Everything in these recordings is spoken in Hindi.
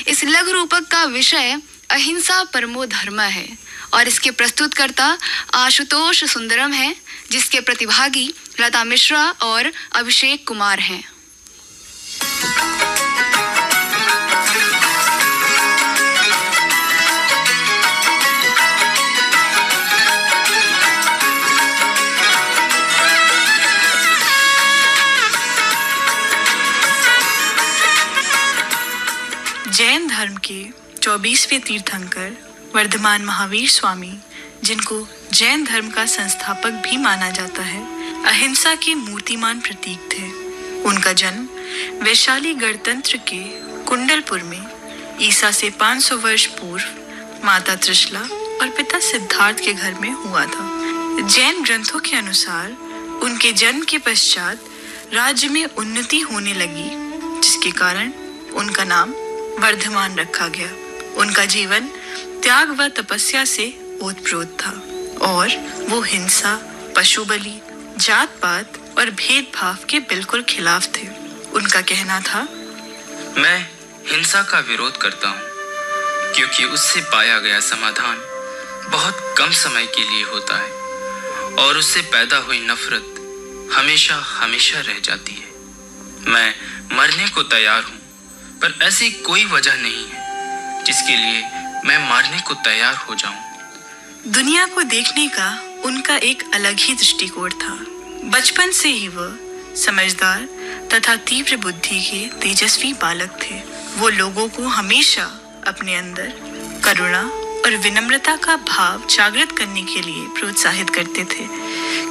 इस लघु रूपक का विषय अहिंसा परमो धर्म है और इसके प्रस्तुतकर्ता आशुतोष सुंदरम है, जिसके प्रतिभागी लता मिश्रा और अभिषेक कुमार हैं। जैन धर्म के 24वें तीर्थंकर वर्धमान महावीर स्वामी, जिनको जैन धर्म का संस्थापक भी माना जाता है, अहिंसा के मूर्तिमान प्रतीक थे। उनका जन्म वैशाली गणतंत्र के कुंडलपुर में ईसा से 500 वर्ष पूर्व माता त्रिशला और पिता सिद्धार्थ के घर में हुआ था। जैन ग्रंथों के अनुसार उनके जन्म के पश्चात राज्य में उन्नति होने लगी, जिसके कारण उनका नाम वर्धमान रखा गया। उनका जीवन त्याग व तपस्या से ओतप्रोत था और वो हिंसा, पशु बलि, जात पात और भेदभाव के बिल्कुल खिलाफ थे। उनका कहना था, मैं हिंसा का विरोध करता हूँ क्योंकि उससे पाया गया समाधान बहुत कम समय के लिए होता है और उससे पैदा हुई नफरत हमेशा हमेशा रह जाती है। मैं मरने को तैयार हूँ, पर ऐसी कोई वजह नहीं है जिसके लिए मैं मारने को तैयार हो जाऊं। दुनिया को देखने का उनका एक अलग ही दृष्टिकोण था। बचपन से ही वह समझदार तथा तीव्र बुद्धि के तेजस्वी बालक थे। वो लोगों को हमेशा अपने अंदर करुणा और विनम्रता का भाव जागृत करने के लिए प्रोत्साहित करते थे,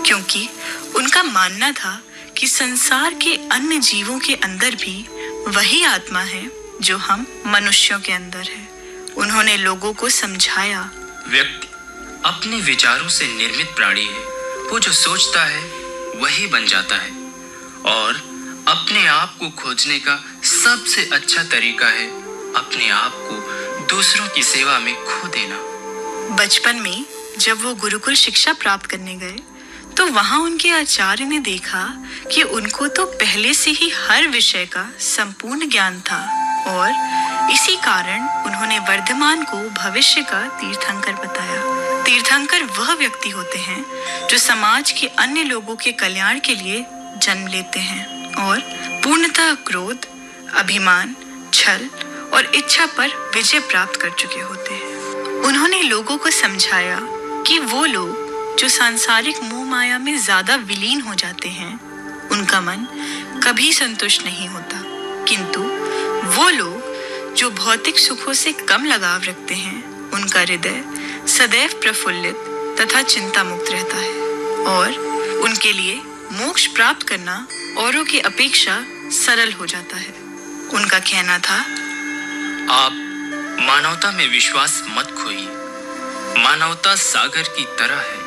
क्योंकि उनका मानना था कि संसार के अन्य जीवों के अंदर भी वही आत्मा है जो हम मनुष्यों के अंदर है। उन्होंने लोगों को समझाया, व्यक्ति अपने विचारों से निर्मित प्राणी है। वो जो सोचता है वही बन जाता है और अपने आप को खोजने का सबसे अच्छा तरीका है अपने आप को दूसरों की सेवा में खो देना। बचपन में जब वो गुरुकुल शिक्षा प्राप्त करने गए तो वहां उनके आचार्य ने देखा कि उनको तो पहले से ही हर विषय का संपूर्ण ज्ञान था और इसी कारण उन्होंने वर्धमान को भविष्य का तीर्थंकर बताया। तीर्थंकर वह व्यक्ति होते हैं जो समाज के अन्य लोगों के कल्याण के लिए जन्म लेते हैं और पूर्णतः क्रोध, अभिमान, छल और इच्छा पर विजय प्राप्त कर चुके होते हैं। उन्होंने लोगों को समझाया कि वो लोग जो सांसारिक मोह माया में ज्यादा विलीन हो जाते हैं, उनका मन कभी संतुष्ट नहीं होता, किंतु वो लोग जो भौतिक सुखों से कम लगाव रखते हैं, उनका हृदय सदैव प्रफुल्लित तथा चिंता मुक्त रहता है और उनके लिए मोक्ष प्राप्त करना औरों की अपेक्षा सरल हो जाता है। उनका कहना था, आप मानवता में विश्वास मत खोइए। मानवता सागर की तरह है।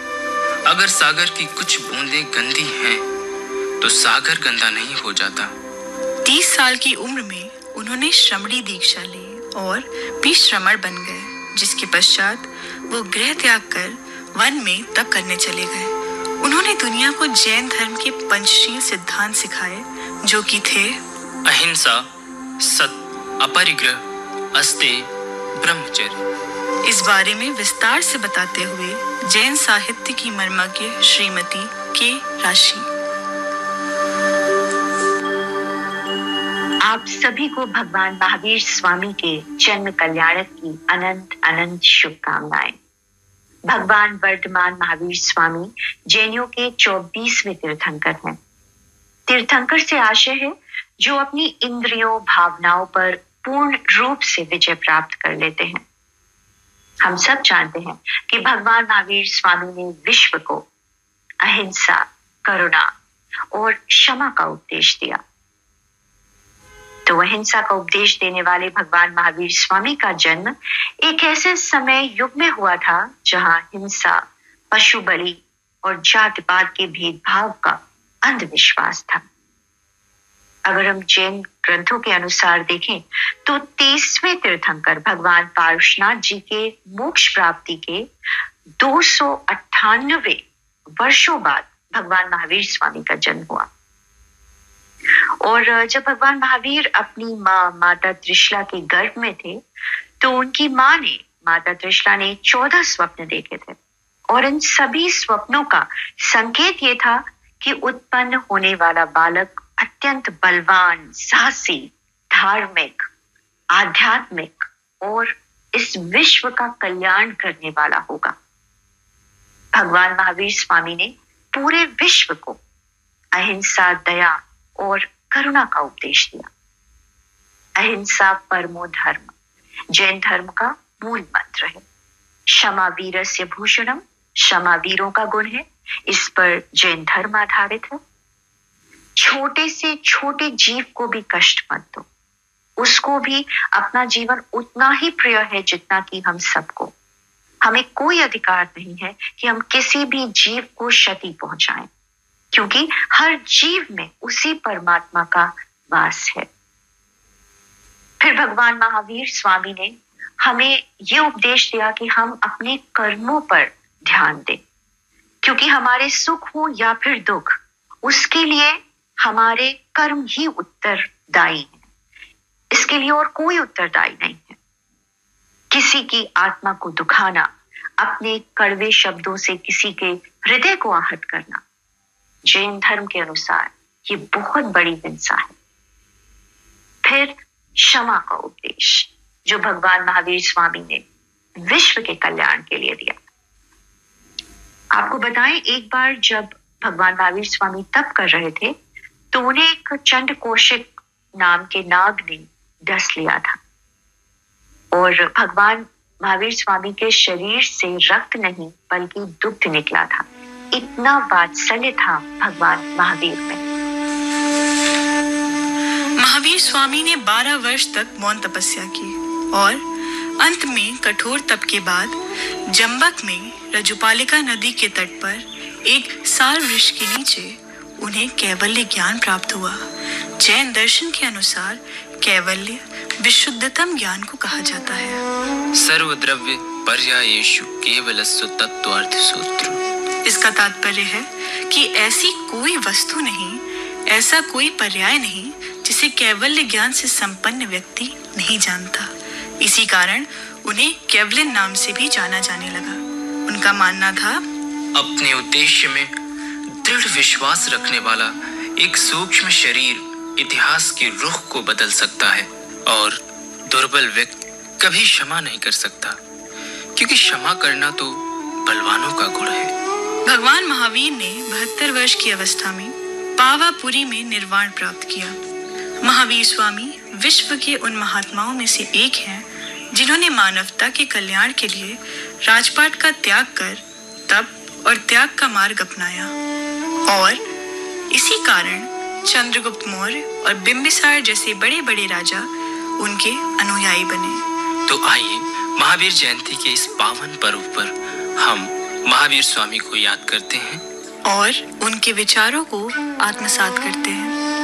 अगर सागर की कुछ बूंदें गंदी हैं, तो सागर गंदा नहीं हो जाता। 30 साल की उम्र में उन्होंने श्रमणी दीक्षा ली और भी श्रमण बन गए, जिसके पश्चात वो गृह त्याग कर वन में तप करने चले गए। उन्होंने दुनिया को जैन धर्म के पंचशील सिद्धांत सिखाए, जो कि थे अहिंसा, सत्य, अपरिग्रह, अस्तेय, ब्रह्मचर्य। इस बारे में विस्तार से बताते हुए जैन साहित्य की मर्मज्ञ श्रीमती के राशि। आप सभी को भगवान महावीर स्वामी के जन्म कल्याणक की अनंत अनंत शुभकामनाएं। भगवान वर्धमान महावीर स्वामी जैनियों के 24वें तीर्थंकर हैं। तीर्थंकर से आशय है जो अपनी इंद्रियों, भावनाओं पर पूर्ण रूप से विजय प्राप्त कर लेते हैं। हम सब जानते हैं कि भगवान महावीर स्वामी ने विश्व को अहिंसा, करुणा और क्षमा का उपदेश दिया। तो अहिंसा का उपदेश देने वाले भगवान महावीर स्वामी का जन्म एक ऐसे समय युग में हुआ था जहां हिंसा, पशु बलि और जाति पात के भेदभाव का अंधविश्वास था। अगर हम जैन ग्रंथों के अनुसार देखें तो 23वें तीर्थंकर भगवान पार्श्वनाथ जी के मोक्ष प्राप्ति के 298 वर्षों बाद भगवान महावीर स्वामी का जन्म हुआ। और जब भगवान महावीर अपनी माँ माता त्रिशला के गर्भ में थे तो उनकी माँ ने, माता त्रिशला ने 14 स्वप्न देखे थे और इन सभी स्वप्नों का संकेत ये था कि उत्पन्न होने वाला बालक अत्यंत बलवान, साहसी, धार्मिक, आध्यात्मिक और इस विश्व का कल्याण करने वाला होगा। भगवान महावीर स्वामी ने पूरे विश्व को अहिंसा, दया और करुणा का उपदेश दिया। अहिंसा परमो धर्म जैन धर्म का मूल मंत्र है। क्षमा वीरस्य भूषणम, क्षमा वीरों का गुण है, इस पर जैन धर्म आधारित है। छोटे से छोटे जीव को भी कष्ट मत दो, उसको भी अपना जीवन उतना ही प्रिय है जितना कि हम सबको। हमें कोई अधिकार नहीं है कि हम किसी भी जीव को क्षति पहुंचाएं, क्योंकि हर जीव में उसी परमात्मा का वास है। फिर भगवान महावीर स्वामी ने हमें ये उपदेश दिया कि हम अपने कर्मों पर ध्यान दें, क्योंकि हमारे सुख हो या फिर दुख, उसके लिए हमारे कर्म ही उत्तरदायी हैं। इसके लिए और कोई उत्तरदायी नहीं है। किसी की आत्मा को दुखाना, अपने कड़वे शब्दों से किसी के हृदय को आहत करना, जैन धर्म के अनुसार ये बहुत बड़ी हिंसा है। फिर क्षमा का उपदेश जो भगवान महावीर स्वामी ने विश्व के कल्याण के लिए दिया। आपको बताएं, एक बार जब भगवान महावीर स्वामी तप कर रहे थे तो उन्हें एक चंड कौशिक नाम के नाग ने डस लिया था और भगवान महावीर स्वामी के शरीर से रक्त नहीं बल्कि दुग्ध निकला था। इतना वात्सल्य था भगवान महावीर में। महावीर स्वामी ने 12 वर्ष तक मौन तपस्या की और अंत में कठोर तप के बाद जंबक में रजुपालिका नदी के तट पर एक साल वृक्ष के नीचे उन्हें कैवल्य ज्ञान प्राप्त हुआ। जैन दर्शन के अनुसार कैवल्य विशुद्धतम ज्ञान को कहा जाता है। सर्वद्रव्य पर्यायेषु केवलस्य तत्वार्थ सूत्र। इसका तात्पर्य है कि ऐसी कोई वस्तु नहीं, ऐसा कोई पर्याय नहीं जिसे कैवल्य ज्ञान से संपन्न व्यक्ति नहीं जानता। इसी कारण उन्हें कैवल्यन नाम से भी जाना जाने लगा। उनका मानना था, अपने उद्देश्य में दृढ़ विश्वास रखने वाला एक सूक्ष्म शरीर इतिहास की रुख को बदल सकता है और दुर्बल व्यक्ति कभी क्षमा नहीं कर सकता, क्योंकि क्षमा करना तो बलवानों का गुण है। भगवान महावीर ने 72 वर्ष की अवस्था में पावापुरी में निर्वाण प्राप्त किया। महावीर स्वामी विश्व के उन महात्माओं में से एक हैं जिन्होंने मानवता के कल्याण के लिए राजपाट का त्याग कर तप और त्याग का मार्ग अपनाया और इसी कारण चंद्रगुप्त मौर्य और बिंबिसार जैसे बड़े बड़े राजा उनके अनुयायी बने। तो आइए महावीर जयंती के इस पावन पर्व पर हम महावीर स्वामी को याद करते हैं और उनके विचारों को आत्मसात करते हैं।